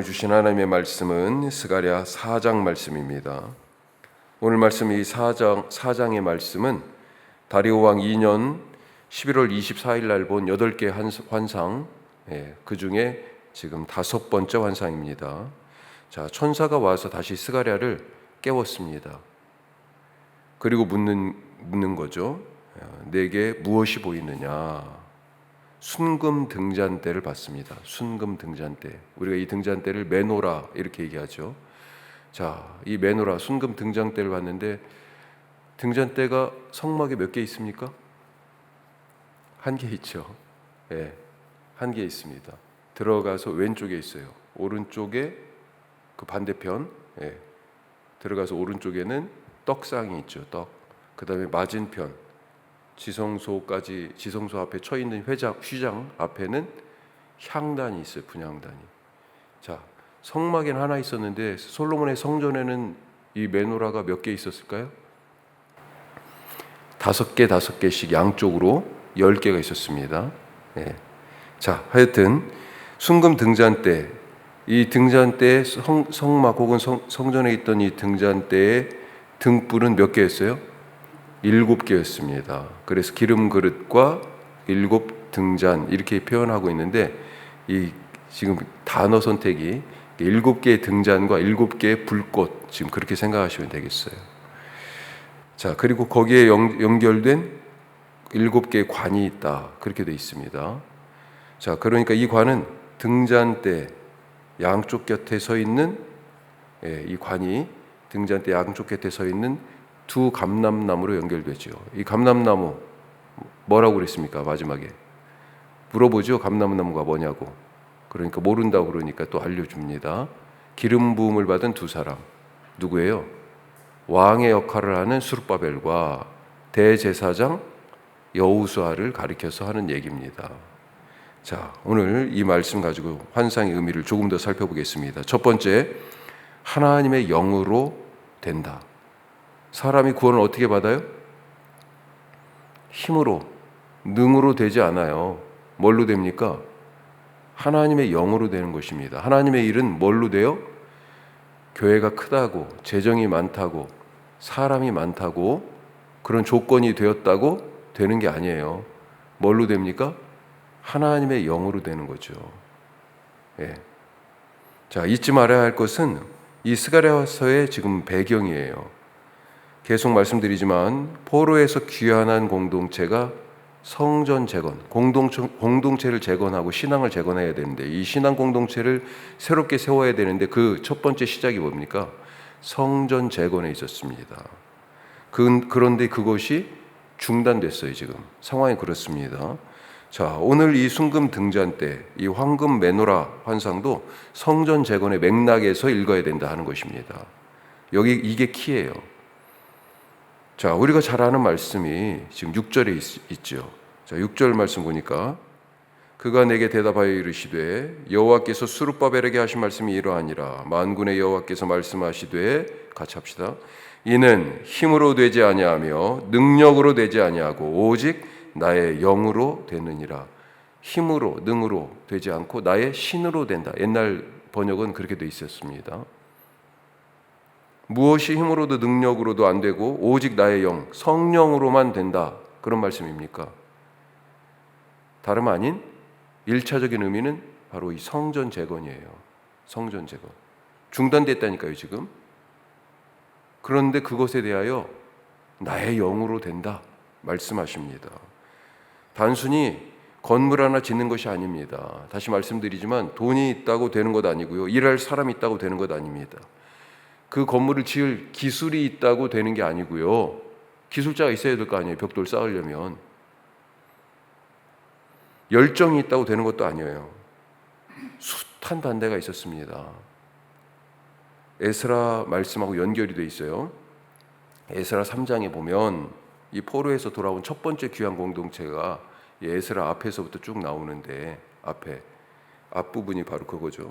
오늘 주신 하나님의 말씀은 스가랴 4장 말씀입니다. 오늘 말씀 이 4장의 말씀은 다리오 왕 2년 11월 24일 날 본 8개 환상, 그 중에 지금 5번째 환상입니다. 자, 천사가 와서 다시 스가랴를 깨웠습니다. 그리고 묻는 거죠. 내게 무엇이 보이느냐? 순금 등잔대를 봤습니다. 순금 등잔대. 우리가 이 등잔대를 메노라 이렇게 얘기하죠. 자, 이 메노라 순금 등잔대를 봤는데 등잔대가 성막에 몇 개 있습니까? 한 개 있죠. 한 개 있습니다. 들어가서 왼쪽에 있어요. 오른쪽에 그 반대편, 들어가서 오른쪽에는 떡상이 있죠. 떡. 그 다음에 맞은편 지성소 앞에 쳐 있는 휘장 앞에는 향단이 있어요. 분향단이. 자, 성막에는 하나 있었는데 솔로몬의 성전에는 이 메노라가 몇 개 있었을까요? 5개씩 양쪽으로 10개가 있었습니다. 자, 하여튼 순금 등잔대, 이 등잔대의 성막 혹은 성전에 있던 이 등잔대의 등불은 몇 개였어요? 7개였습니다. 그래서 기름 그릇과 7 등잔 이렇게 표현하고 있는데 이 지금 단어 선택이 7개의 등잔과 7개의 불꽃, 지금 그렇게 생각하시면 되겠어요. 자, 그리고 거기에 연결된 7개의 관이 있다, 그렇게 되어 있습니다. 자, 그러니까 이 관은 등잔대 양쪽 곁에 서 있는, 이 관이 등잔대 양쪽 곁에 서 있는 두 감람나무로 연결되죠. 이 감람나무 뭐라고 그랬습니까? 마지막에 물어보죠. 감람나무가 뭐냐고. 그러니까 모른다고 그러니까 또 알려줍니다. 기름 부음을 받은 두 사람. 누구예요? 왕의 역할을 하는 스룹바벨과 대제사장 여호수아를 가리켜서 하는 얘기입니다. 자, 오늘 이 말씀 가지고 환상의 의미를 조금 더 살펴보겠습니다. 첫 번째, 하나님의 영으로 된다. 사람이 구원을 어떻게 받아요? 힘으로, 능으로 되지 않아요. 뭘로 됩니까? 하나님의 영으로 되는 것입니다. 하나님의 일은 뭘로 돼요? 교회가 크다고, 재정이 많다고, 사람이 많다고, 그런 조건이 되었다고 되는 게 아니에요. 뭘로 됩니까? 하나님의 영으로 되는 거죠. 자, 잊지 말아야 할 것은 이 스가랴서의 지금 배경이에요. 계속 말씀드리지만 포로에서 귀환한 공동체가 성전 재건, 공동체를 재건하고 신앙을 재건해야 되는데 이 신앙 공동체를 새롭게 세워야 되는데 그 첫 번째 시작이 뭡니까? 성전 재건에 있었습니다. 그런데 그것이 중단됐어요. 지금 상황이 그렇습니다. 자, 오늘 이 순금 등잔대, 이 황금 메노라 환상도 성전 재건의 맥락에서 읽어야 된다 하는 것입니다. 여기 이게 키예요. 자, 우리가 잘 아는 말씀이 지금 6절에 있죠. 자, 6절 말씀 보니까 그가 내게 대답하여 이르시되 여호와께서 스룹바벨에게 하신 말씀이 이러하니라. 만군의 여호와께서 말씀하시되, 같이 합시다. 이는 힘으로 되지 아니하며 능력으로 되지 아니하고 오직 나의 영으로 되느니라. 힘으로, 능으로 되지 않고 나의 신으로 된다. 옛날 번역은 그렇게 돼 있었습니다. 무엇이 힘으로도 능력으로도 안 되고 오직 나의 영, 성령으로만 된다. 그런 말씀입니까? 다름 아닌 1차적인 의미는 바로 이 성전 재건이에요. 성전 재건. 중단됐다니까요, 지금. 그런데 그것에 대하여 나의 영으로 된다 말씀하십니다. 단순히 건물 하나 짓는 것이 아닙니다. 다시 말씀드리지만 돈이 있다고 되는 것 아니고요. 일할 사람이 있다고 되는 것 아닙니다. 그 건물을 지을 기술이 있다고 되는 게 아니고요. 기술자가 있어야 될 거 아니에요. 벽돌 쌓으려면. 열정이 있다고 되는 것도 아니에요. 숱한 반대가 있었습니다. 에스라 말씀하고 연결이 돼 있어요. 에스라 3장에 보면 이 포로에서 돌아온 첫 번째 귀한 공동체가 에스라 앞에서부터 쭉 나오는데 앞부분이 바로 그거죠.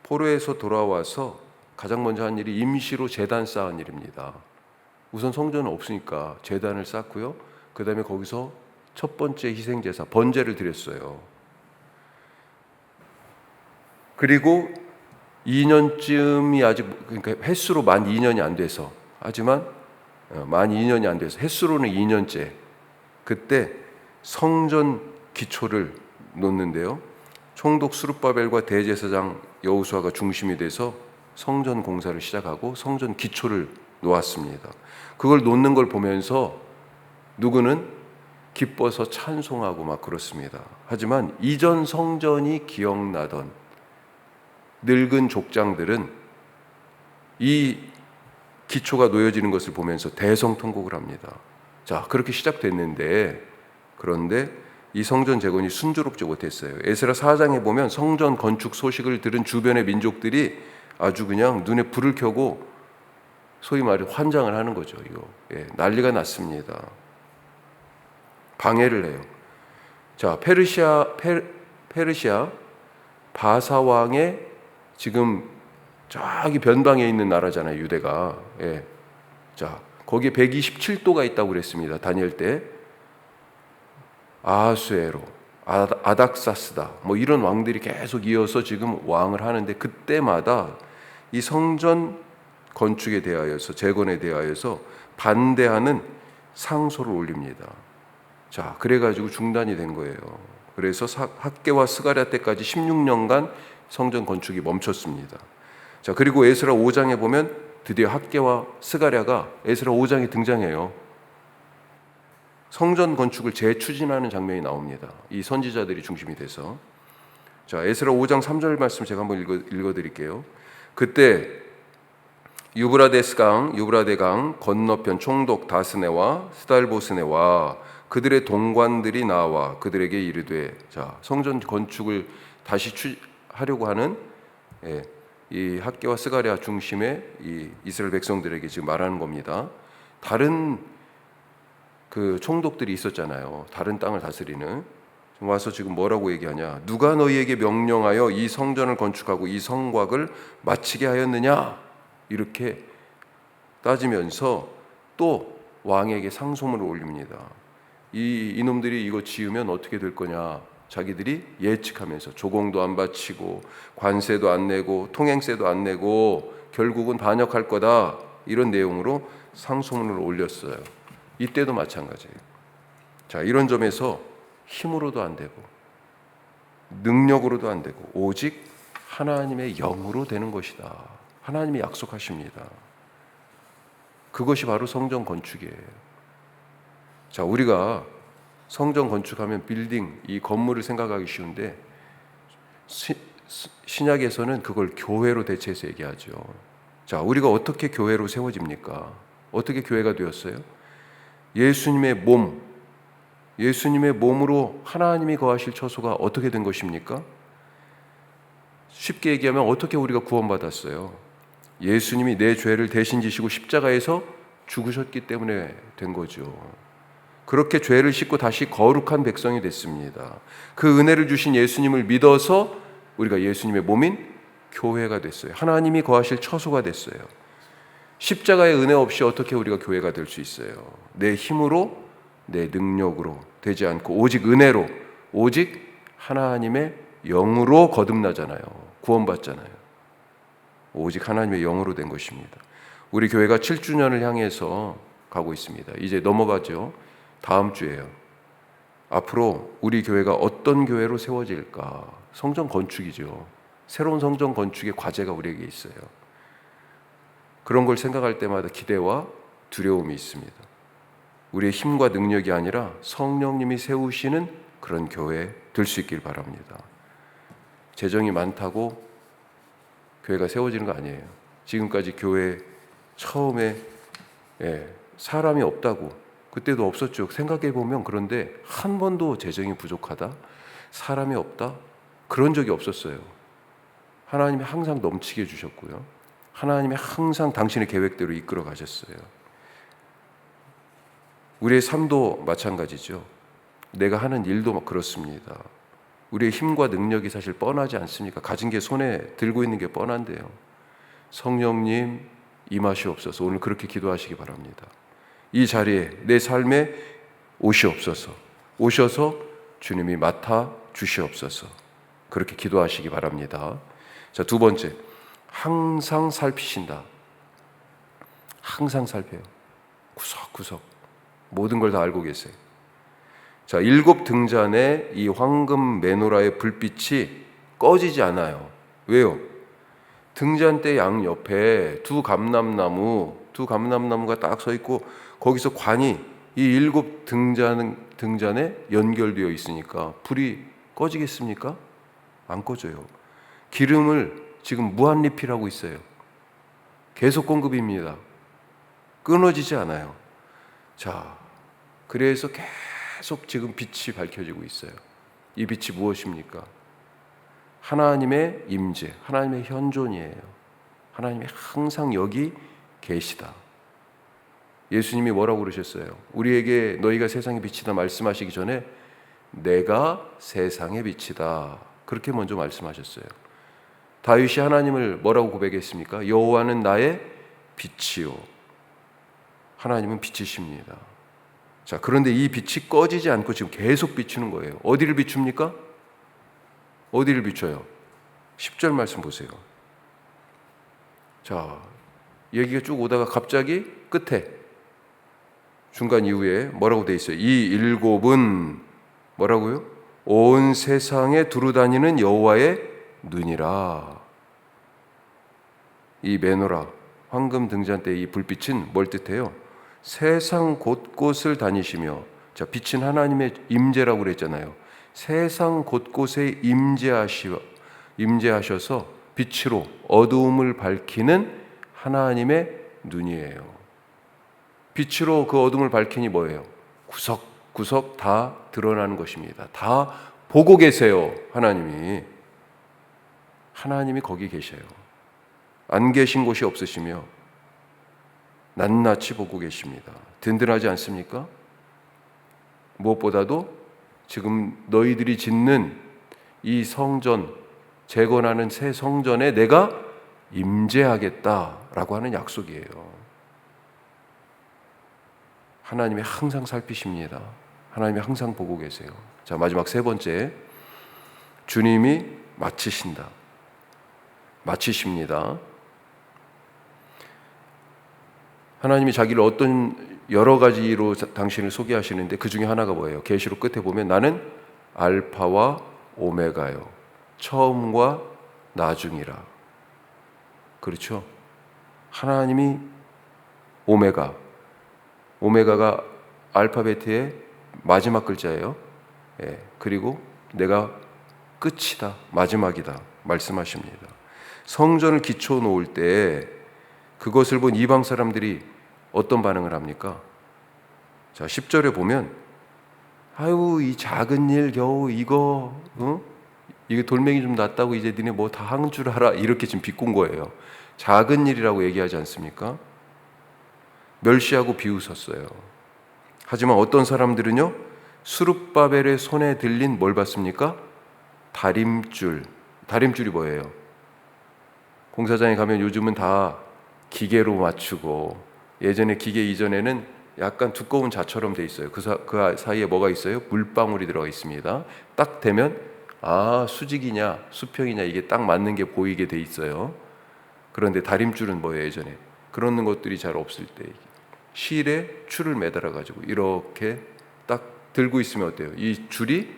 포로에서 돌아와서 가장 먼저 한 일이 임시로 제단 쌓은 일입니다. 우선 성전은 없으니까 제단을 쌓고요. 그 다음에 거기서 첫 번째 희생제사 번제를 드렸어요. 그리고 2년쯤이 아직, 그러니까 횟수로 만 2년이 안 돼서, 하지만 만 2년이 안 돼서 횟수로는 2년째, 그때 성전 기초를 놓는데요, 총독 스룹바벨과 대제사장 여호수아가 중심이 돼서 성전 공사를 시작하고 성전 기초를 놓았습니다. 그걸 놓는 걸 보면서 누구는 기뻐서 찬송하고 막 그렇습니다. 하지만 이전 성전이 기억나던 늙은 족장들은 이 기초가 놓여지는 것을 보면서 대성통곡을 합니다. 자, 그렇게 시작됐는데, 그런데 이 성전 재건이 순조롭지 못했어요. 에스라 4장에 보면 성전 건축 소식을 들은 주변의 민족들이 아주 그냥 눈에 불을 켜고 소위 말해 환장을 하는 거죠. 이거 난리가 났습니다. 방해를 해요. 자, 페르시아 바사 왕의 지금 저기 변방에 있는 나라잖아요, 유대가. 자, 거기에 127도가 있다고 그랬습니다, 다니엘 때. 아하수에로, 아닥사스다, 뭐 이런 왕들이 계속 이어서 지금 왕을 하는데, 그때마다 이 성전 건축에 대하여서, 재건에 대하여서 반대하는 상소를 올립니다. 자, 그래가지고 중단이 된 거예요. 그래서 학개와 스가랴 때까지 16년간 성전 건축이 멈췄습니다. 자, 그리고 에스라 5장에 보면 드디어 학개와 스가랴가 에스라 5장에 등장해요. 성전 건축을 재추진하는 장면이 나옵니다. 이 선지자들이 중심이 돼서. 자, 에스라 5장 3절 말씀 제가 한번 읽어드릴게요. 그때 유브라데 강 건너편 총독 다스네와 스달보스네와 그들의 동관들이 나와 그들에게 이르되, 자, 성전 건축을 다시 하려고 하는 이 학개와 스가랴 중심의 이 이스라엘 백성들에게 지금 말하는 겁니다. 다른 그 총독들이 있었잖아요. 다른 땅을 다스리는. 와서 지금 뭐라고 얘기하냐? 누가 너희에게 명령하여 이 성전을 건축하고 이 성곽을 마치게 하였느냐? 이렇게 따지면서 또 왕에게 상소문을 올립니다. 이놈들이 이거 지으면 어떻게 될 거냐? 자기들이 예측하면서 조공도 안 바치고 관세도 안 내고 통행세도 안 내고 결국은 반역할 거다, 이런 내용으로 상소문을 올렸어요. 이때도 마찬가지예요. 자, 이런 점에서 힘으로도 안 되고 능력으로도 안 되고 오직 하나님의 영으로 되는 것이다. 하나님이 약속하십니다. 그것이 바로 성전 건축이에요. 자, 우리가 성전 건축하면 빌딩, 이 건물을 생각하기 쉬운데 신약에서는 그걸 교회로 대체해서 얘기하죠. 자, 우리가 어떻게 교회로 세워집니까? 어떻게 교회가 되었어요? 예수님의 몸, 예수님의 몸으로 하나님이 거하실 처소가 어떻게 된 것입니까? 쉽게 얘기하면 어떻게 우리가 구원받았어요? 예수님이 내 죄를 대신 지시고 십자가에서 죽으셨기 때문에 된 거죠. 그렇게 죄를 씻고 다시 거룩한 백성이 됐습니다. 그 은혜를 주신 예수님을 믿어서 우리가 예수님의 몸인 교회가 됐어요. 하나님이 거하실 처소가 됐어요. 십자가의 은혜 없이 어떻게 우리가 교회가 될 수 있어요? 내 힘으로, 내 능력으로 되지 않고 오직 은혜로, 오직 하나님의 영으로 거듭나잖아요. 구원받잖아요. 오직 하나님의 영으로 된 것입니다. 우리 교회가 7주년을 향해서 가고 있습니다. 이제 넘어가죠. 다음 주에요. 앞으로 우리 교회가 어떤 교회로 세워질까? 성전 건축이죠. 새로운 성전 건축의 과제가 우리에게 있어요. 그런 걸 생각할 때마다 기대와 두려움이 있습니다. 우리의 힘과 능력이 아니라 성령님이 세우시는 그런 교회 될 수 있길 바랍니다. 재정이 많다고 교회가 세워지는 거 아니에요. 지금까지 교회 처음에 사람이 없다고, 그때도 없었죠. 생각해 보면. 그런데 한 번도 재정이 부족하다, 사람이 없다, 그런 적이 없었어요. 하나님이 항상 넘치게 해주셨고요. 하나님이 항상 당신의 계획대로 이끌어 가셨어요. 우리의 삶도 마찬가지죠. 내가 하는 일도 막 그렇습니다. 우리의 힘과 능력이 사실 뻔하지 않습니까? 가진 게 손에 들고 있는 게 뻔한데요. 성령님 임하시옵소서. 오늘 그렇게 기도하시기 바랍니다. 이 자리에 내 삶에 오시옵소서. 오셔서 주님이 맡아 주시옵소서. 그렇게 기도하시기 바랍니다. 자, 두 번째, 항상 살피신다. 항상 살펴요. 구석구석 모든 걸 다 알고 계세요. 자, 7 등잔에 이 황금 메노라의 불빛이 꺼지지 않아요. 왜요? 등잔대 양 옆에 두 감람나무가 딱 서 있고 거기서 관이 이 7 등잔에 연결되어 있으니까 불이 꺼지겠습니까? 안 꺼져요. 기름을 지금 무한리필하고 있어요. 계속 공급입니다. 끊어지지 않아요. 자, 그래서 계속 지금 빛이 밝혀지고 있어요. 이 빛이 무엇입니까? 하나님의 임재, 하나님의 현존이에요. 하나님이 항상 여기 계시다. 예수님이 뭐라고 그러셨어요? 우리에게 너희가 세상의 빛이다 말씀하시기 전에 내가 세상의 빛이다. 그렇게 먼저 말씀하셨어요. 다윗이 하나님을 뭐라고 고백했습니까? 여호와는 나의 빛이요. 하나님은 빛이십니다. 자, 그런데 이 빛이 꺼지지 않고 지금 계속 비추는 거예요. 어디를 비춥니까? 어디를 비춰요? 10절 말씀 보세요. 자, 얘기가 쭉 오다가 갑자기 끝에 중간 이후에 뭐라고 돼 있어요? 이 7은 뭐라고요? 온 세상에 두루다니는 여호와의 눈이라. 이 메노라 황금 등잔대 이 불빛은 뭘 뜻해요? 세상 곳곳을 다니시며, 자, 빛은 하나님의 임재라고 그랬잖아요. 세상 곳곳에 임재하셔서 빛으로 어두움을 밝히는 하나님의 눈이에요. 빛으로 그 어둠을 밝히니 뭐예요? 구석구석 다 드러나는 것입니다. 다 보고 계세요. 하나님이 거기 계셔요. 안 계신 곳이 없으시며 낱낱이 보고 계십니다. 든든하지 않습니까? 무엇보다도 지금 너희들이 짓는 이 성전, 재건하는 새 성전에 내가 임재하겠다라고 하는 약속이에요. 하나님이 항상 살피십니다. 하나님이 항상 보고 계세요. 자, 마지막 세 번째, 주님이 마치십니다. 하나님이 자기를 어떤 여러 가지로 당신을 소개하시는데 그 중에 하나가 뭐예요? 계시록 끝에 보면 나는 알파와 오메가요. 처음과 나중이라. 그렇죠? 하나님이 오메가가 알파벳의 마지막 글자예요. 예, 그리고 내가 끝이다, 마지막이다 말씀하십니다. 성전을 기초 놓을 때 그것을 본 이방 사람들이 어떤 반응을 합니까? 자, 10절에 보면 아유, 이 작은 일 겨우 이거 이게 돌멩이 좀 났다고 이제 니네 뭐 다 한 줄 알아, 이렇게 지금 비꼰 거예요. 작은 일이라고 얘기하지 않습니까? 멸시하고 비웃었어요. 하지만 어떤 사람들은요, 스룹바벨의 손에 들린 뭘 봤습니까? 다림줄이 뭐예요? 공사장에 가면 요즘은 다 기계로 맞추고, 예전에 기계 이전에는 약간 두꺼운 자처럼 돼 있어요. 그 사이에 뭐가 있어요? 물방울이 들어가 있습니다. 딱 되면 수직이냐 수평이냐 이게 딱 맞는 게 보이게 돼 있어요. 그런데 다림줄은 뭐예요? 예전에 그런 것들이 잘 없을 때 실에 줄을 매달아 가지고 이렇게 딱 들고 있으면 어때요? 이 줄이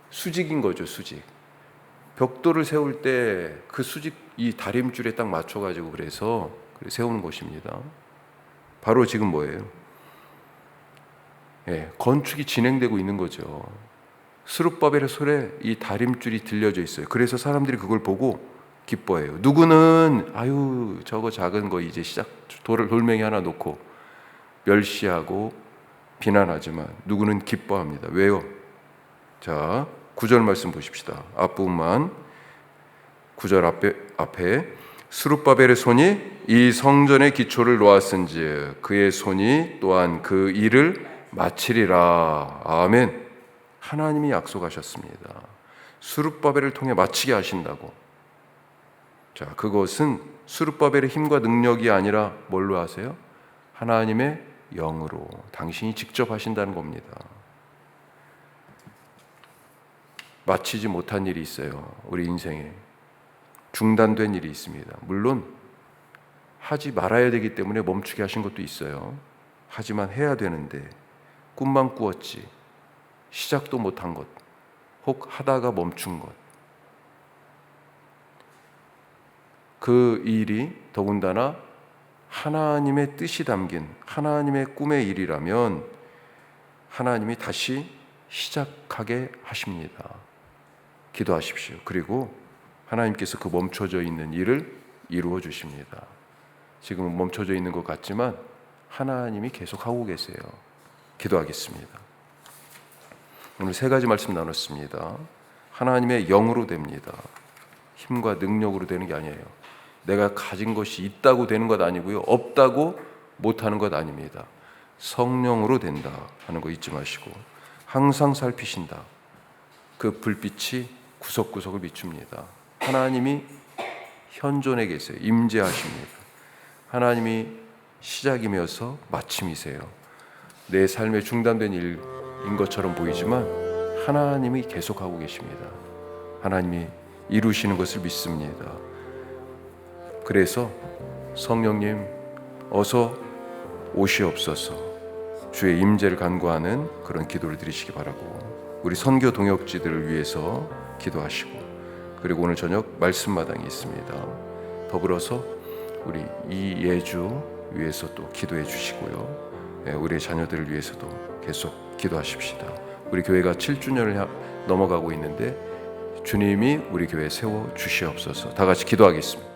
수직인 거죠. 수직. 벽돌을 세울 때 그 수직 이 다림줄에 딱 맞춰 가지고 그래서 세우는 것입니다. 바로 지금 뭐예요? 건축이 진행되고 있는 거죠. 스룹바벨의 손에 이 다림줄이 들려져 있어요. 그래서 사람들이 그걸 보고 기뻐해요. 누구는 아유 저거 작은 거 이제 돌멩이 하나 놓고 멸시하고 비난하지만 누구는 기뻐합니다. 왜요? 자, 9절 말씀 보십시다. 앞부분만 9절 앞에 스룹바벨의 손이 이 성전의 기초를 놓았은즉 그의 손이 또한 그 일을 마치리라. 아멘. 하나님이 약속하셨습니다. 스룹바벨을 통해 마치게 하신다고. 자, 그것은 스룹바벨의 힘과 능력이 아니라 뭘로 하세요? 하나님의 영으로 당신이 직접 하신다는 겁니다. 마치지 못한 일이 있어요. 우리 인생에. 중단된 일이 있습니다. 물론 하지 말아야 되기 때문에 멈추게 하신 것도 있어요. 하지만 해야 되는데 꿈만 꾸었지 시작도 못한 것, 혹 하다가 멈춘 것, 그 일이 더군다나 하나님의 뜻이 담긴 하나님의 꿈의 일이라면 하나님이 다시 시작하게 하십니다. 기도하십시오. 그리고 하나님께서 그 멈춰져 있는 일을 이루어 주십니다. 지금은 멈춰져 있는 것 같지만 하나님이 계속 하고 계세요. 기도하겠습니다. 오늘 세 가지 말씀 나눴습니다. 하나님의 영으로 됩니다. 힘과 능력으로 되는 게 아니에요. 내가 가진 것이 있다고 되는 것 아니고요. 없다고 못하는 것 아닙니다. 성령으로 된다 하는 거 잊지 마시고 항상 살피신다. 그 불빛이 구석구석을 비춥니다. 하나님이 현존해 계세요. 임재하십니다. 하나님이 시작이면서 마침이세요. 내 삶에 중단된 일인 것처럼 보이지만 하나님이 계속하고 계십니다. 하나님이 이루시는 것을 믿습니다. 그래서 성령님 어서 오시옵소서, 주의 임재를 간구하는 그런 기도를 드리시기 바라고, 우리 선교 동역지들을 위해서 기도하시고, 그리고 오늘 저녁 말씀마당이 있습니다. 더불어서 우리 이예주 위해서 또 기도해 주시고요. 우리의 자녀들을 위해서도 계속 기도하십시다. 우리 교회가 7주년을 넘어가고 있는데 주님이 우리 교회 세워 주시옵소서. 다 같이 기도하겠습니다.